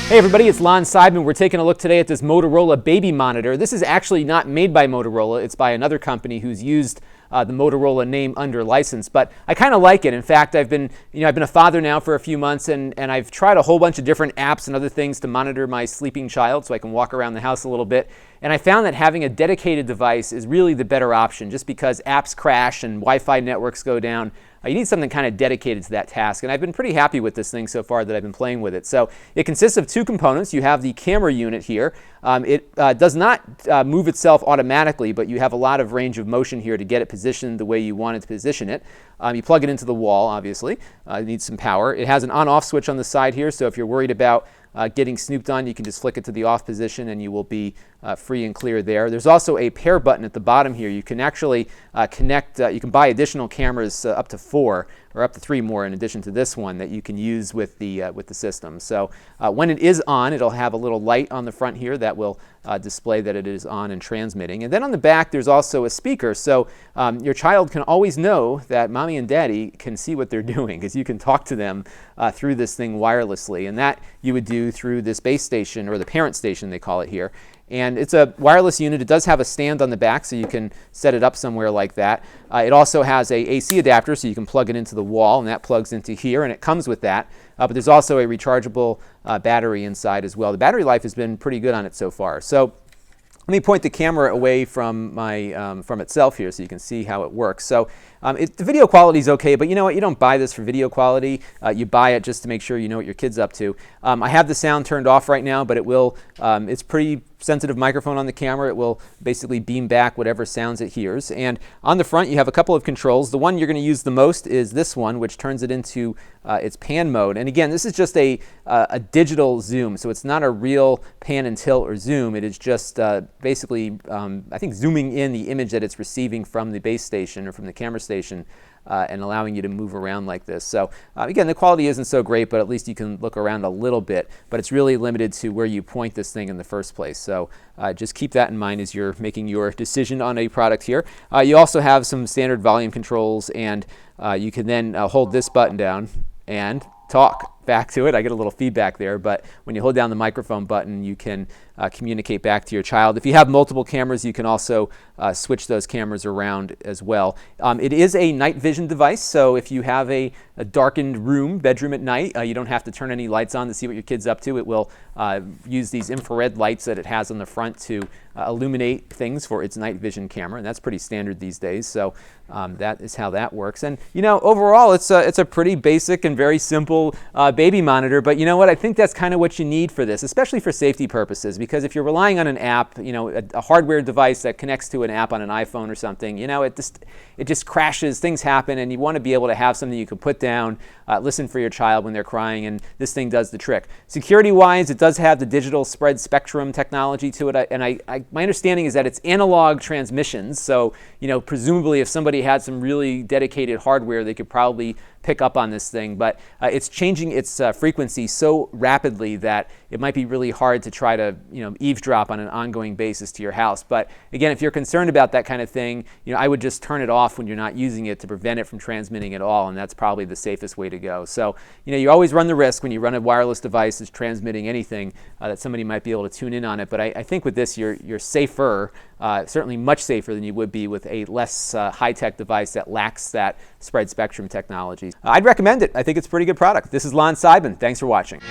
Hey everybody, it's Lon.TV. We're taking a look today at this Motorola baby monitor. This is actually not made by Motorola. It's by another company who's used the Motorola name under license, but I kind of like it. In fact, I've been a father now for a few months, and I've tried a whole bunch of different apps and other things to monitor my sleeping child so I can walk around the house a little bit. And I found that having a dedicated device is really the better option, just because apps crash and Wi-Fi networks go down. You need something kind of dedicated to that task, and I've been pretty happy with this thing so far that I've been playing with it. So it consists of two components. You have the camera unit here. It does not move itself automatically, but you have a lot of range of motion here to get it positioned the way you want it to position it. You plug it into the wall, obviously. It needs some power. It has an on-off switch on the side here, so if you're worried about getting snooped on, you can just flick it to the off position and you will be free and clear there. There's also a pair button at the bottom here. You can actually connect, you can buy additional cameras up to 4 or up to 3 more in addition to this one that you can use with the system. So when it is on, it'll have a little light on the front here that will display that it is on and transmitting. And then on the back there's also a speaker, so your child can always know that mommy and daddy can see what they're doing, because you can talk to them through this thing wirelessly, and that you would do through this base station, or the parent station they call it here. And it's a wireless unit. It does have a stand on the back, so you can set it up somewhere like that. It also has a AC adapter, so you can plug it into the wall, and that plugs into here, and it comes with that. But there's also a rechargeable battery inside as well. The battery life has been pretty good on it so far. So let me point the camera away from from itself here so you can see how it works. So the video quality is okay, but you know what? You don't buy this for video quality. You buy it just to make sure you know what your kid's up to. I have the sound turned off right now, but it will. It's pretty sensitive microphone on the camera. It will basically beam back whatever sounds it hears. And on the front, you have a couple of controls. The one you're going to use the most is this one, which turns it into its pan mode. And again, this is just a digital zoom, so it's not a real pan and tilt or zoom. It is just basically, I think, zooming in the image that it's receiving from the base station or from the camera station and allowing you to move around like this. So again, the quality isn't so great, but at least you can look around a little bit. But it's really limited to where you point this thing in the first place. So just keep that in mind as you're making your decision on a product here. You also have some standard volume controls, and you can then hold this button down and talk back to it. I get a little feedback there, but when you hold down the microphone button, you can communicate back to your child. If you have multiple cameras, you can also switch those cameras around as well. It is a night vision device, so if you have a darkened bedroom at night, you don't have to turn any lights on to see what your kid's up to. It will use these infrared lights that it has on the front to illuminate things for its night vision camera, and that's pretty standard these days. So that is how that works. And you know, overall, it's a pretty basic and very simple baby monitor. But you know what? I think that's kind of what you need for this, especially for safety purposes. Because if you're relying on an app, you know, a hardware device that connects to an app on an iPhone or something, you know, it just crashes. Things happen, and you want to be able to have something you can put down, listen for your child when they're crying, and this thing does the trick. Security-wise, it does have the digital spread spectrum technology to it, and my understanding is that it's analog transmissions. So, you know, presumably if somebody had some really dedicated hardware, they could probably pick up on this thing, but it's changing its frequency so rapidly that it might be really hard to try to, you know, eavesdrop on an ongoing basis to your house. But again, if you're concerned about that kind of thing, you know, I would just turn it off when you're not using it to prevent it from transmitting at all, and that's probably the safest way to go. So, you know, you always run the risk when you run a wireless device that's transmitting anything that somebody might be able to tune in on it. But I think with this, you're safer, certainly much safer than you would be with a less high-tech device that lacks that spread spectrum technology. I'd recommend it. I think it's a pretty good product. This is Lon.TV. Thanks for watching.